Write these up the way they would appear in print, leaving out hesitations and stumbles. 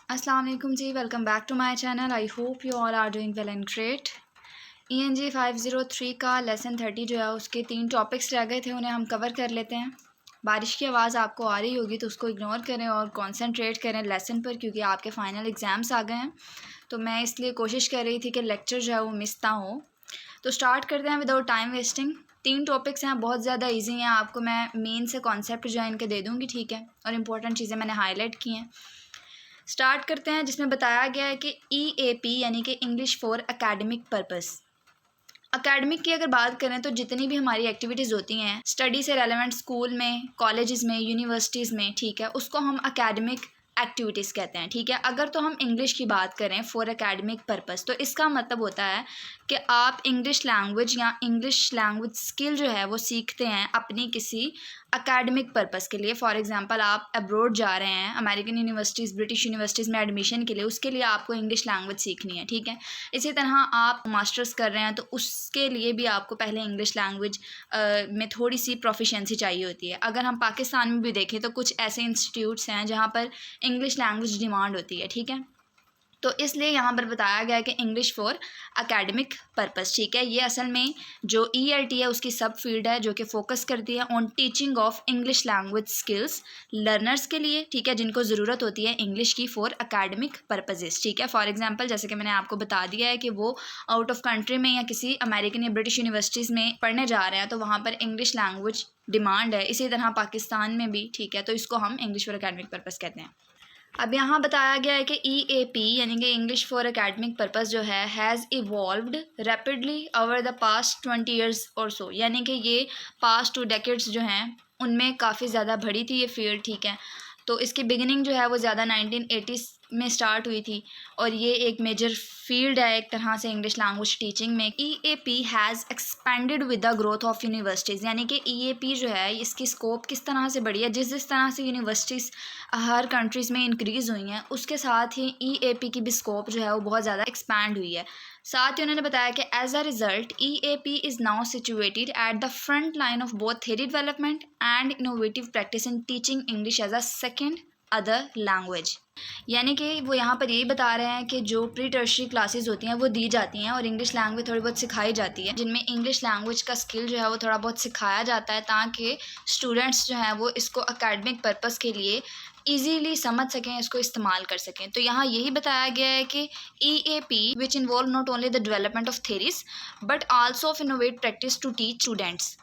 अस्सलाम वालेकुम जी, welcome back to my channel. I hope you all are doing well and great. ENG 503 का lesson 30 जो है उसके 3 टॉपिक्स रह गए थे, उन्हें हम कवर कर लेते हैं। बारिश की आवाज़ आपको आ रही होगी तो उसको इग्नोर करें और कंसंट्रेट करें लेसन पर, क्योंकि आपके फ़ाइनल एग्ज़ाम्स आ गए हैं। तो मैं इसलिए कोशिश कर रही थी कि लेक्चर जो है वो मिस ना हो। तो स्टार्ट करते हैं विदाउट टाइम वेस्टिंग। 3 टॉपिक्स हैं, बहुत ज़्यादा ईजी हैं। आपको मैं मेन से कॉन्सेप्ट जो है इनके दे दूँगी, ठीक है, और इंपॉर्टेंट चीज़ें मैंने हाईलाइट की हैं। स्टार्ट करते हैं जिसमें बताया गया है कि EAP यानी कि English for academic purpose. Academic की अगर बात करें तो जितनी भी हमारी एक्टिविटीज़ होती हैं स्टडी से रेलेवेंट, स्कूल में, कॉलेजेस में, यूनिवर्सिटीज़ में, ठीक है, उसको हम एकेडमिक एक्टिविटीज़ कहते हैं, ठीक है। अगर तो हम इंग्लिश की बात करें फॉर एकेडमिक पर्पस, तो इसका मतलब होता है कि आप इंग्लिश लैंग्वेज या इंग्लिश लैंग्वेज स्किल जो है वो सीखते हैं अपनी किसी एकेडमिक पर्पस के लिए। फॉर एग्जांपल आप अब्रॉड जा रहे हैं, अमेरिकन यूनिवर्सिटीज़, ब्रिटिश यूनिवर्सिटीज़ में एडमिशन के लिए, उसके लिए आपको इंग्लिश लैंग्वेज सीखनी है, ठीक है। इसी तरह आप मास्टर्स कर रहे हैं तो उसके लिए भी आपको पहले इंग्लिश लैंग्वेज में थोड़ी सी प्रोफिशिएंसी चाहिए होती है। अगर हम पाकिस्तान में भी देखें तो कुछ ऐसे इंस्टीट्यूट्स हैं जहाँ पर इंग्लिश लैंग्वेज डिमांड होती है, ठीक है। तो इसलिए यहाँ पर बताया गया है कि इंग्लिश फॉर एकेडमिक पर्पस, ठीक है। ये असल में जो ELT है उसकी सब फील्ड है जो कि फोकस करती है on teaching of English language skills learners के लिए, ठीक है, जिनको ज़रूरत होती है इंग्लिश की फॉर एकेडमिक पर्पजेस, ठीक है। फॉर एग्जांपल जैसे कि मैंने आपको बता दिया है कि वो आउट ऑफ कंट्री में या किसी अमेरिकन या ब्रिटिश यूनिवर्सिटीज़ में पढ़ने जा रहे हैं तो वहाँ पर इंग्लिश लैंग्वेज डिमांड है। इसी तरह पाकिस्तान में भी, ठीक है, तो इसको हम इंग्लिश फॉर एकेडमिक पर्पज़ कहते हैं। अब यहाँ बताया गया है कि EAP यानी कि इंग्लिश फॉर एकेडमिक पर्पस जो है has evolved rapidly over the past 20 years और सो, यानी कि ये पास्ट 2 डेकेड्स जो हैं उनमें काफ़ी ज़्यादा बढ़ी थी ये फील्ड, ठीक है। तो इसकी बिगिनिंग जो है वो ज़्यादा 1980s में स्टार्ट हुई थी और ये एक मेजर फील्ड है एक तरह से इंग्लिश लैंग्वेज टीचिंग में। EAP has expanded with the growth of universities, यानी कि EAP जो है इसकी स्कोप किस तरह से बढ़ी है, जिस तरह से यूनिवर्सिटीज़ हर कंट्रीज़ में इंक्रीज़ हुई हैं उसके साथ ही EAP की भी स्कोप जो है वो बहुत ज़्यादा एक्सपैंड हुई है। साथ ही उन्होंने बताया कि as a result EAP is now situated at the front line of both theory development and innovative practice in teaching English as a second other language. यानी कि वो यहाँ पर यही बता रहे हैं कि जो प्री टर्शरी क्लासेस होती हैं वो दी जाती हैं और इंग्लिश लैंग्वेज थोड़ी बहुत सिखाई जाती है, जिनमें इंग्लिश लैंग्वेज का स्किल जो है वो थोड़ा बहुत सिखाया जाता है ताकि स्टूडेंट्स जो हैं वो इसको एकेडमिक पर्पस के लिए ईजीली समझ सकें, इसको इस्तेमाल कर सकें। तो यहाँ यही बताया गया है कि EAP which involve not only the development of theories but also of innovate practice to teach students.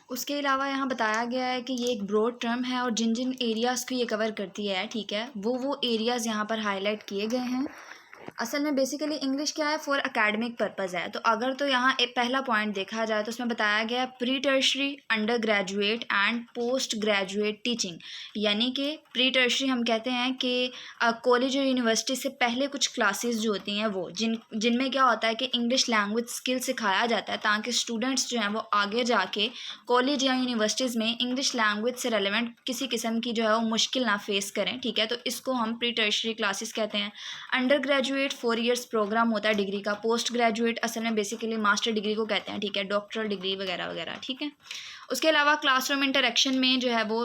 उसके अलावा यहाँ बताया गया है कि ये एक ब्रॉड टर्म है और जिन जिन एरियाज़ को ये कवर करती है, ठीक है, वो एरियाज़ यहाँ पर हाईलाइट किए गए हैं। असल में बेसिकली इंग्लिश क्या है, फॉर एकेडमिक पर्पज़ है। तो अगर तो यहाँ एक पहला पॉइंट देखा जाए तो उसमें बताया गया है pre tertiary, under graduate and post graduate teaching, यानी कि प्री टर्शरी हम कहते हैं कि कॉलेज और यूनिवर्सिटी से पहले कुछ क्लासेस जो होती हैं वो जिनमें क्या होता है कि इंग्लिश लैंग्वेज स्किल सिखाया जाता है ताकि स्टूडेंट्स जो हैं वो आगे जाके कॉलेज या यूनिवर्सिटीज़ में इंग्लिश लैंग्वेज से रेलेवेंट किसी किस्म की जो है वो मुश्किल ना फेस करें, ठीक है। तो इसको हम प्री टर्शरी क्लासेस कहते हैं। अंडर ग्रेजुएट 4 ईयर्स प्रोग्राम होता है डिग्री का। पोस्ट ग्रेजुएट असल में बेसिकली मास्टर डिग्री को कहते हैं, ठीक है, डॉक्टरल डिग्री वगैरह वगैरह, ठीक है। उसके अलावा क्लासरूम इंटरेक्शन में जो है वो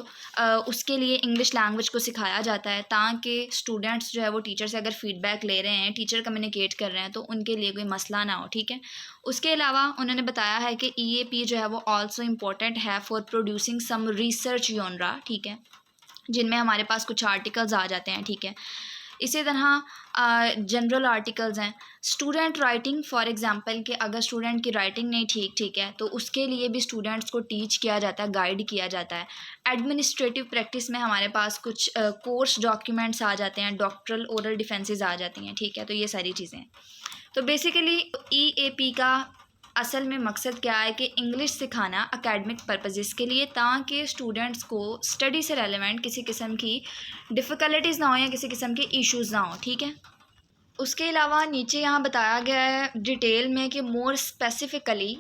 उसके लिए इंग्लिश लैंग्वेज को सिखाया जाता है ताकि स्टूडेंट्स जो है वो टीचर से अगर फीडबैक ले रहे हैं, टीचर कम्युनिकेट कर रहे हैं तो उनके लिए कोई मसला ना हो, ठीक है। उसके अलावा उन्होंने बताया है कि EAP जो है वो ऑल्सो इम्पोर्टेंट है for producing some research genre, ठीक है, जिनमें हमारे पास कुछ आर्टिकल्स आ जाते हैं, ठीक है। इसी तरह जनरल आर्टिकल्स हैं, स्टूडेंट राइटिंग, फॉर एग्जांपल कि अगर स्टूडेंट की राइटिंग नहीं ठीक है तो उसके लिए भी स्टूडेंट्स को टीच किया जाता है, गाइड किया जाता है। एडमिनिस्ट्रेटिव प्रैक्टिस में हमारे पास कुछ कोर्स डॉक्यूमेंट्स आ जाते हैं, डॉक्टरल ओरल डिफेंसेस आ जाती हैं, ठीक है। तो ये सारी चीज़ें, तो बेसिकली EAP का असल में मकसद क्या है कि इंग्लिश सिखाना एकेडमिक पर्पजेज़ के लिए ताकि स्टूडेंट्स को स्टडी से रेलेवेंट किसी किस्म की डिफ़िकल्टीज़ ना हो या किसी किस्म के इश्यूज़ ना हो, ठीक है। उसके अलावा नीचे यहाँ बताया गया है डिटेल में कि more specifically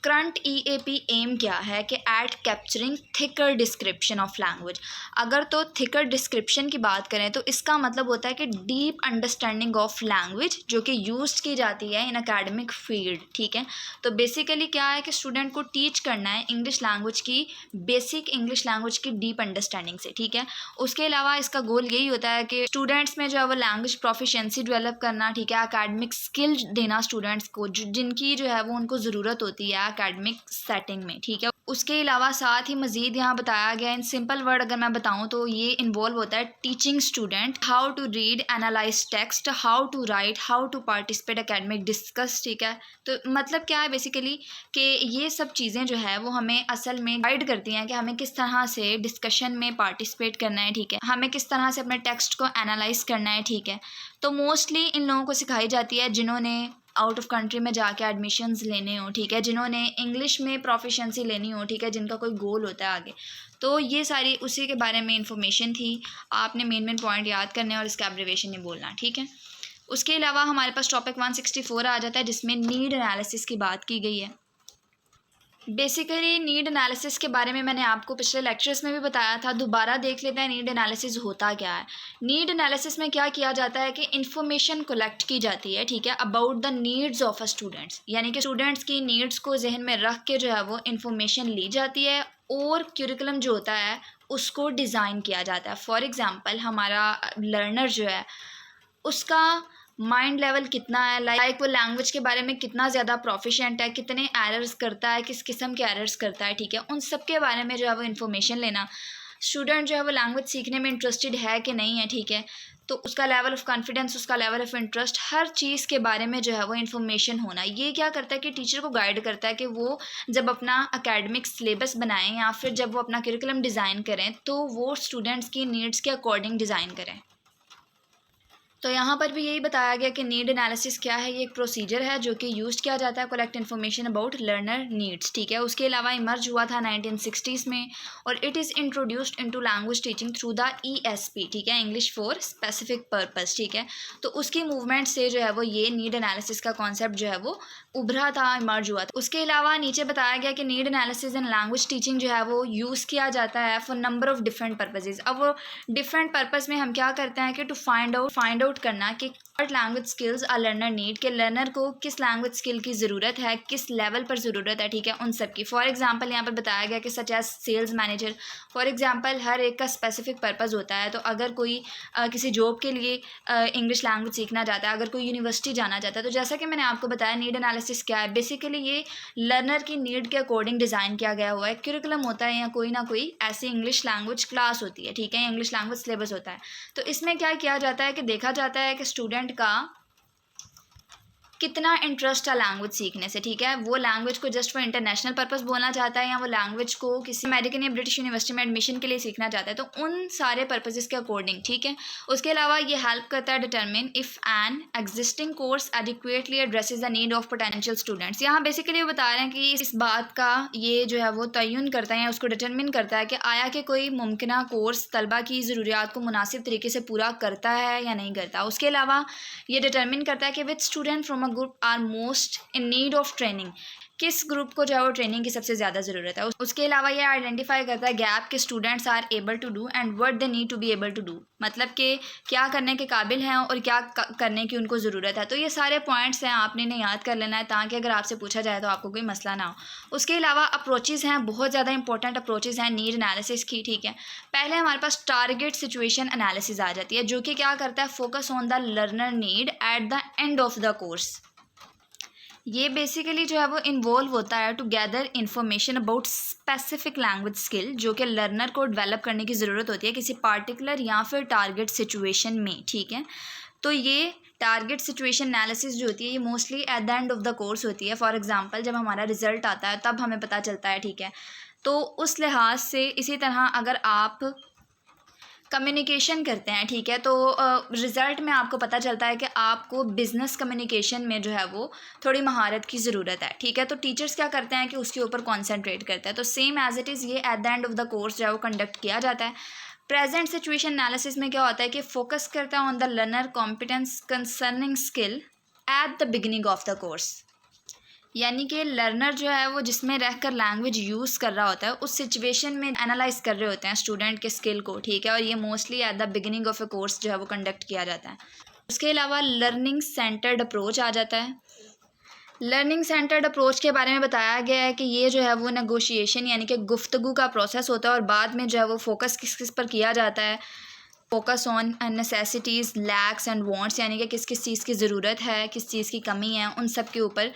current EAP aim क्या है कि at capturing thicker description of language. अगर तो थिकर डिस्क्रिप्शन की बात करें तो इसका मतलब होता है कि डीप अंडरस्टैंडिंग ऑफ लैंग्वेज जो कि यूज़ की जाती है इन एकेडमिक फील्ड, ठीक है। तो बेसिकली क्या है कि स्टूडेंट को टीच करना है इंग्लिश लैंग्वेज की, बेसिक इंग्लिश लैंग्वेज की डीप अंडरस्टैंडिंग से, ठीक है। उसके अलावा इसका गोल यही होता है कि स्टूडेंट्स में जो है वो लैंग्वेज प्रोफिशिएंसी डेवलप करना, ठीक है, एकेडमिक स्किल देना स्टूडेंट्स को जिनकी जो है वो उनको ज़रूरत होती है एकेडमिक सेटिंग में, ठीक है। उसके अलावा साथ ही मज़ीद यहाँ बताया गया इन सिंपल वर्ड अगर मैं बताऊँ तो ये इन्वॉल्व होता है teaching student how to read, analyse text, how to write, how to participate academic discuss, ठीक है। तो मतलब क्या है बेसिकली कि ये सब चीज़ें जो है वो हमें असल में गाइड करती हैं कि हमें किस तरह से डिस्कशन में पार्टिसिपेट करना है, ठीक है, हमें किस तरह से अपने टेक्स्ट को एनालाइज करना है, ठीक है। तो मोस्टली इन लोगों को सिखाई जाती है जिन्होंने आउट ऑफ कंट्री में जाके एडमिशन्स लेने हो, ठीक है, जिन्होंने इंग्लिश में प्रोफिशिएंसी लेनी हो, ठीक है, जिनका कोई गोल होता है आगे। तो ये सारी उसी के बारे में इंफॉर्मेशन थी। आपने मेन पॉइंट याद करने और इसका एब्रिविएशन नहीं बोलना, ठीक है। उसके अलावा हमारे पास टॉपिक 164 आ जाता है जिसमें नीड एनालिसिस की बात की गई है। बेसिकली नीड एनालिसिस के बारे में मैंने आपको पिछले लेक्चर्स में भी बताया था, दोबारा देख लेते हैं नीड एनालिसिस होता क्या है। नीड एनालिसिस में क्या किया जाता है कि इन्फॉर्मेशन कलेक्ट की जाती है, ठीक है, about the needs of a students, यानी कि स्टूडेंट्स की नीड्स को जहन में रख के जो है वो इन्फॉर्मेशन ली जाती है और क्यूरिकुलम जो होता है उसको डिज़ाइन किया जाता है। फॉर एग्ज़ाम्पल हमारा लर्नर जो है उसका माइंड लेवल कितना है, लाइक वो लैंग्वेज के बारे में कितना ज़्यादा प्रोफिशिएंट है, कितने एरर्स करता है, किस किस्म के एरर्स करता है, ठीक है, उन सब के बारे में जो है वो इन्फॉर्मेशन लेना। स्टूडेंट जो है वो लैंग्वेज सीखने में इंटरेस्टेड है कि नहीं है, ठीक है, तो उसका लेवल ऑफ़ कॉन्फिडेंस, उसका लेवल ऑफ़ इंटरेस्ट, हर चीज़ के बारे में जो है वो इन्फॉर्मेशन होना। ये क्या करता है कि टीचर को गाइड करता है कि वो जब अपना एकेडमिक सिलेबस बनाएं या फिर जब वो अपना करिकुलम डिज़ाइन करें तो वो स्टूडेंट्स की नीड्स के अकॉर्डिंग डिज़ाइन करें। तो यहाँ पर भी यही बताया गया कि नीड एनालिसिस क्या है। ये एक प्रोसीजर है जो कि यूज़ किया जाता है collect information about learner needs, ठीक है। उसके अलावा इमर्ज हुआ था 1960s में और it is introduced into language teaching through the ESP, ठीक है, इंग्लिश फॉर स्पेसिफिक पर्पस, ठीक है। तो उसकी मूवमेंट से जो है वो ये नीड एनालिसिस का कॉन्सेप्ट जो है वो उभरा था, इमर्ज हुआ था। उसके अलावा नीचे बताया गया कि need analysis in language teaching जो है वो यूज़ किया जाता है for number of different purposes. अब वो डिफरेंट पर्पज़ में हम क्या करते हैं कि टू फाइंड आउट करना कि what language skills a learner need, के लर्नर को किस लैंग्वेज स्किल की ज़रूरत है, किस लेवल पर ज़रूरत है, ठीक है, उन सब की। फॉर एग्जांपल यहाँ पर बताया गया कि such as sales manager, for example हर एक का स्पेसिफिक पर्पस होता है। तो अगर कोई किसी जॉब के लिए इंग्लिश लैंग्वेज सीखना चाहता है, अगर कोई यूनिवर्सिटी जाना चाहता है, तो जैसा कि मैंने आपको बताया नीड एनालिसिस क्या है, बेसिकली ये लर्नर की नीड के अकॉर्डिंग डिज़ाइन किया गया हुआ है। करिकुलम होता है या कोई ना कोई ऐसी इंग्लिश लैंग्वेज क्लास होती है, ठीक है, इंग्लिश लैंग्वेज सिलेबस होता है। तो इसमें क्या किया जाता है कि देखा जाता है कि स्टूडेंट का कितना इंटरेस्ट है लैंग्वेज सीखने से, ठीक है, वो लैंग्वेज को जस्ट फॉर इंटरनेशनल पर्पस बोलना चाहता है या वो लैंग्वेज को किसी अमेरिकन या ब्रिटिश यूनिवर्सिटी में एडमिशन के लिए सीखना चाहता है, तो उन सारे पर्पसेस के अकॉर्डिंग, ठीक है। उसके अलावा ये हेल्प करता है determine if an existing course adequately addresses the need of potential students. यहाँ बेसिकली वो बता रहे हैं कि इस बात का ये जो है वो तयन करता है या उसको डिटरमिन करता है कि आया कि कोई मुमकिन कोर्स तलबा की ज़रूरियात को मुनासिब तरीके से पूरा करता है या नहीं करता। उसके अलावा ये डिटरमिन करता है कि which student from group are most in need of training, किस ग्रुप को जो है वो ट्रेनिंग की सबसे ज़्यादा ज़रूरत है। उसके अलावा ये आइडेंटिफाई करता है गैप के students are able to do and what they need to be able to do, मतलब कि क्या करने के काबिल हैं और क्या करने की उनको ज़रूरत है। तो ये सारे पॉइंट्स हैं, आपने इन्हें याद कर लेना है ताकि अगर आपसे पूछा जाए तो आपको कोई मसला ना हो। उसके अलावा अप्रोचेज़ हैं, बहुत ज़्यादा इंपॉर्टेंट अप्रोचेज़ हैं नीड एनालिसिस की, ठीक है। पहले हमारे पास टारगेट सिचुएशन एनालिसिस आ जाती है जो कि क्या करता है, focus on the learner need at the end of the course. ये बेसिकली जो है वो इन्वॉल्व होता है to gather information about specific language skill जो कि लर्नर को डेवलप करने की ज़रूरत होती है किसी पार्टिकुलर या फिर टारगेट सिचुएशन में, ठीक है। तो ये टारगेट सिचुएशन एनालिसिस जो होती है ये mostly eight the end of the course होती है। फॉर एग्जांपल जब हमारा रिजल्ट आता है तब हमें पता चलता है, ठीक है। तो उस लिहाज से इसी तरह अगर आप कम्युनिकेशन करते हैं, ठीक है, तो रिज़ल्ट में आपको पता चलता है कि आपको बिज़नेस कम्युनिकेशन में जो है वो थोड़ी महारत की ज़रूरत है, ठीक है। तो टीचर्स क्या करते हैं कि उसके ऊपर कॉन्सेंट्रेट करते हैं। तो सेम एज इट इज़ ये eight the end of the course जो है वो कंडक्ट किया जाता है। प्रेजेंट सिचुएशन एनालिसिस में क्या होता है कि फोकस करता है on the learner competence concerning skill at the beginning of the course. यानी कि लर्नर जो है वो जिसमें रहकर लैंग्वेज यूज़ कर रहा होता है उस सिचुएशन में एनालाइज कर रहे होते हैं स्टूडेंट के स्किल को, ठीक है। और ये mostly at the beginning of A course जो है वो कंडक्ट किया जाता है। उसके अलावा लर्निंग सेंटर्ड अप्रोच आ जाता है। लर्निंग सेंटर्ड अप्रोच के बारे में बताया गया है कि ये जो है वो नेगोशिएशन यानी कि गुफ्तगू का प्रोसेस होता है और बाद में जो है वो फोकस किस किस पर किया जाता है। Focus on necessities, lakhs and wants, यानी कि किस किस चीज़ की ज़रूरत है, किस चीज़ की कमी है, उन सब के ऊपर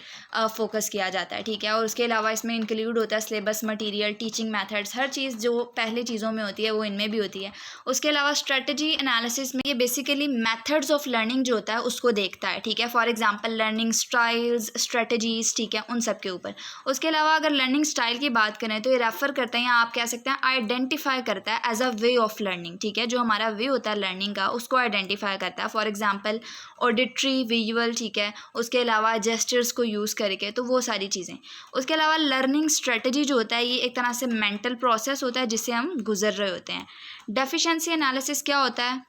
फोकस किया जाता है, ठीक है। और उसके अलावा इसमें इंक्लूड होता है सिलेबस, मटेरियल, टीचिंग मेथड्स, हर चीज़ जो पहली चीज़ों में होती है वो इनमें भी होती है। उसके अलावा स्ट्रेटजी एनालिसिस में ये बेसिकली मेथड्स ऑफ लर्निंग जो होता है उसको देखता है, ठीक है। For example learning styles, strategies, ठीक है, उन सब के ऊपर। उसके अलावा अगर लर्निंग स्टाइल की बात करें तो ये रेफ़र करते हैं या आप कह सकते हैं आइडेंटिफाई करता है as a way of learning, ठीक है। जो हमारा वे होता है लर्निंग का उसको आइडेंटिफाई करता है। फॉर एग्जांपल ऑडिटरी, विजुअल, ठीक है। उसके अलावा जेस्चर्स को यूज़ करके, तो वो सारी चीज़ें। उसके अलावा लर्निंग स्ट्रेटजी जो होता है ये एक तरह से मेंटल प्रोसेस होता है जिससे हम गुजर रहे होते हैं। डेफिशिएंसी एनालिसिस क्या होता है?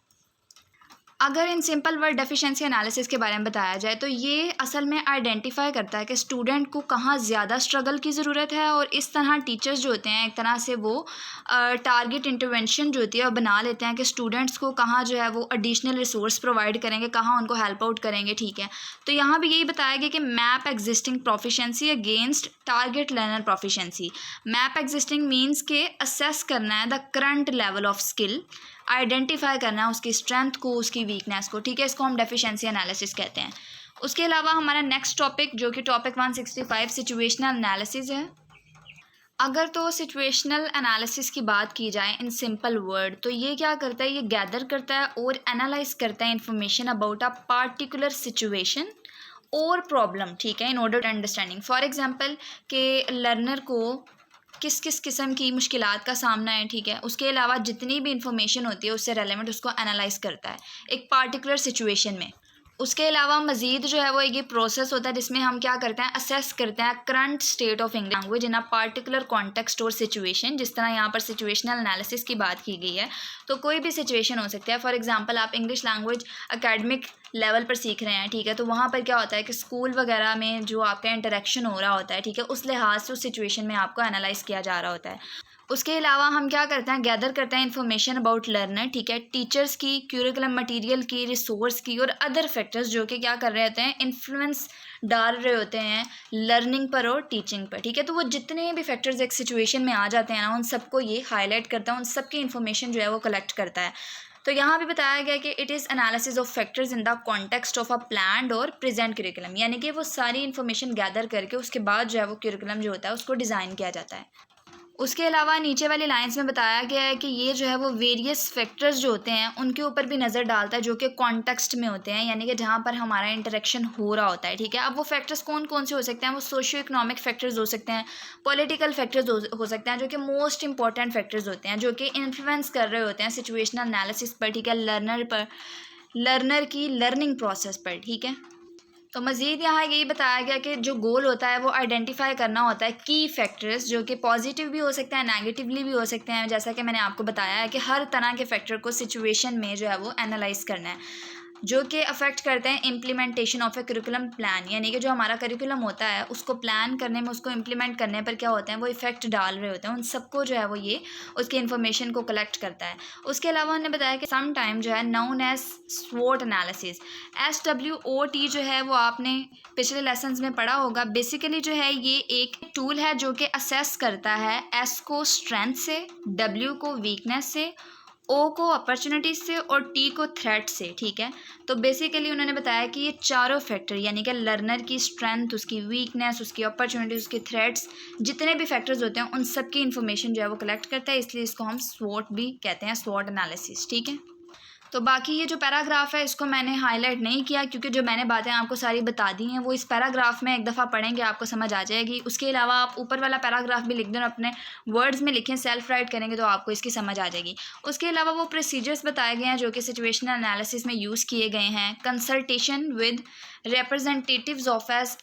अगर in simple word deficiency analysis के बारे में बताया जाए तो ये असल में आइडेंटिफाई करता है कि स्टूडेंट को कहाँ ज़्यादा स्ट्रगल की ज़रूरत है और इस तरह टीचर्स जो होते हैं एक तरह से वो टारगेट इंटरवेंशन जो होती है वो बना लेते हैं कि स्टूडेंट्स को कहाँ जो है वो एडिशनल रिसोर्स प्रोवाइड करेंगे, कहाँ उनको हेल्प आउट करेंगे, ठीक है। तो यहाँ भी यही बताया गया कि map existing proficiency against target learner proficiency. Map existing means के असेस करना है the current level of skill, identify करना है उसकी स्ट्रेंथ को, उसकी वीकनेस को, ठीक है। इसको हम डेफिशिएंसी एनालिसिस कहते हैं। उसके अलावा हमारा नेक्स्ट टॉपिक जो कि टॉपिक 165 सिचुएशनल एनालिसिस है। अगर तो सिचुएशनल एनालिसिस की बात की जाए इन सिंपल वर्ड तो ये क्या करता है, ये गैदर करता है और एनालाइज करता है information about a particular situation और प्रॉब्लम, ठीक है, in order to understanding. For example के लर्नर को किस किस किस्म की मुश्किलात का सामना है, ठीक है। उसके अलावा जितनी भी इंफॉर्मेशन होती है उससे रेलेवेंट उसको एनालाइज करता है एक पार्टिकुलर सिचुएशन में। उसके अलावा मज़ीद जो है वो ये प्रोसेस होता है जिसमें हम क्या करते हैं, असेस करते हैं current state of English language in a particular context और सिचुएशन। जिस तरह यहाँ पर सिचुएशनल एनालिसिस की बात की गई है तो कोई भी सिचुएशन हो सकती है। फॉर एग्जांपल आप इंग्लिश लैंग्वेज एकेडमिक लेवल पर सीख रहे हैं, ठीक है, तो वहाँ पर क्या होता है कि स्कूल वगैरह में जो आपका इंटरेक्शन हो रहा होता है, ठीक है, उस लिहाज से उस सिचुएशन में आपको एनालाइज किया जा रहा होता है। उसके अलावा हम क्या करते हैं, गैदर करते हैं इन्फॉर्मेशन अबाउट लर्नर, ठीक है, टीचर्स की, क्यूरिकुलम मटेरियल की, रिसोर्स की और अदर फैक्टर्स जो कि क्या कर रहे होते हैं, इन्फ्लुएंस डाल रहे होते हैं लर्निंग पर और टीचिंग पर, ठीक है। तो वो जितने भी फैक्टर्स एक सिचुएशन में आ जाते हैं ना उन सबको ये हाईलाइट करता है, उन सब की इन्फॉर्मेशन जो है वो कलेक्ट करता है। तो यहाँ भी बताया गया कि it is analysis of factors in the context of a planned और प्रेजेंट करिकुलम, यानी कि वो सारी इन्फॉर्मेशन गैदर करके उसके बाद जो है वो करिकुलम जो होता है उसको डिज़ाइन किया जाता है। उसके अलावा नीचे वाली लाइंस में बताया गया है कि ये जो है वो वेरियस फैक्टर्स जो होते हैं उनके ऊपर भी नज़र डालता है जो कि कॉन्टेक्स्ट में होते हैं, यानी कि जहाँ पर हमारा इंटरेक्शन हो रहा होता है, ठीक है। अब वो फैक्टर्स कौन कौन से हो सकते हैं, वो सोशियो इकोनॉमिक फैक्टर्स हो सकते हैं, पॉलिटिकल फैक्टर्स हो सकते हैं जो कि मोस्ट इंपॉर्टेंट फैक्टर्स होते हैं जो कि इन्फ्लुएंस कर रहे होते हैं सिचुएशनल एनालिसिस पर, ठीक है, लर्नर की लर्निंग प्रोसेस पर, ठीक है। तो मज़ीद यहाँ यही बताया गया कि जो गोल होता है वो आइडेंटिफाई करना होता है की फैक्टर्स जो कि पॉजिटिव भी हो सकते हैं, नेगेटिवली भी हो सकते हैं। जैसा कि मैंने आपको बताया है कि हर तरह के फैक्टर को सिचुएशन में जो है वो एनालाइज करना है जो कि अफेक्ट करते हैं implementation of A curriculum plan, यानी कि जो हमारा करिकुलम होता है उसको प्लान करने में, उसको इम्प्लीमेंट करने पर क्या होते हैं वो इफेक्ट डाल रहे होते हैं, उन सबको जो है वो ये उसकी इन्फॉर्मेशन को कलेक्ट करता है। उसके अलावा उन्होंने बताया कि सम टाइम जो है नाउन एज स्वॉट एनालिसिस, SWOT जो है वो आपने पिछले लेसन्स में पढ़ा होगा। बेसिकली जो है ये एक टूल है जो कि असेस करता है S को स्ट्रेंथ से, W को वीकनेस से, O को अपॉर्चुनिटी से और T को थ्रेट से, ठीक है। तो बेसिकली उन्होंने बताया कि ये चारों फैक्टर यानी कि लर्नर की स्ट्रेंथ, उसकी वीकनेस, उसकी अपॉर्चुनिटी, उसके थ्रेट्स, जितने भी फैक्टर्स होते हैं उन सब की इन्फॉर्मेशन जो है वो कलेक्ट करता है, इसलिए इसको हम स्वॉट भी कहते हैं, स्वॉट एनालिसिस, ठीक है। तो बाकी ये जो पैराग्राफ है इसको मैंने हाईलाइट नहीं किया क्योंकि जो मैंने बातें आपको सारी बता दी हैं वो इस पैराग्राफ में एक दफ़ा पढ़ेंगे आपको समझ आ जाएगी। उसके अलावा आप ऊपर वाला पैराग्राफ भी लिख दें, अपने वर्ड्स में लिखें, सेल्फ राइट करेंगे तो आपको इसकी समझ आ जाएगी। उसके अलावा वो प्रोसीजर्स बताए गए हैं जो कि सिचुएशनल एनालिसिस में यूज़ किए गए हैं। Consultation with representatives of as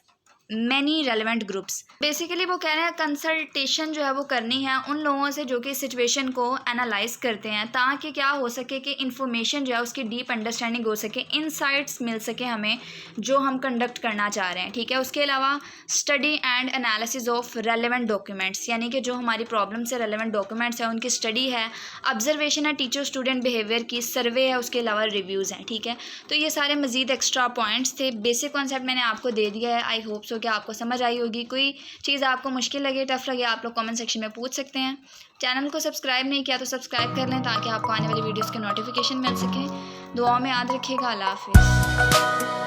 many relevant groups. Basically वो कह रहे हैं कंसल्टेशन जो है वो करनी है उन लोगों से जो कि सिचुएशन को एनालाइज करते हैं, ताकि क्या हो सके कि इंफॉर्मेशन जो है उसकी डीप अंडरस्टैंडिंग हो सके, इनसाइट्स मिल सके हमें जो हम कंडक्ट करना चाह रहे हैं। ठीक है, उसके अलावा study and analysis of relevant documents, यानी कि जो हमारी प्रॉब्लम से रेलिवेंट डॉक्यूमेंट्स हैं उनकी स्टडी है, ऑब्जर्वेशन है टीचर स्टूडेंट बिहेवियर की, सर्वे है, उसके अलावा रिव्यूज़ हैं। ठीक है, तो ये सारे मज़ीद एक्स्ट्रा पॉइंट्स थे। बेसिक कॉन्सेप्ट मैंने आपको दे दिया है, आई होप सो कि आपको समझ आई होगी। कोई चीज़ आपको मुश्किल लगे, टफ लगे, आप लोग कमेंट सेक्शन में पूछ सकते हैं। चैनल को सब्सक्राइब नहीं किया तो सब्सक्राइब कर लें ताकि आपको आने वाली वीडियोज़ के नोटिफिकेशन मिल सके। दुआ में याद रखिएगा। अल्लाह हाफिज़।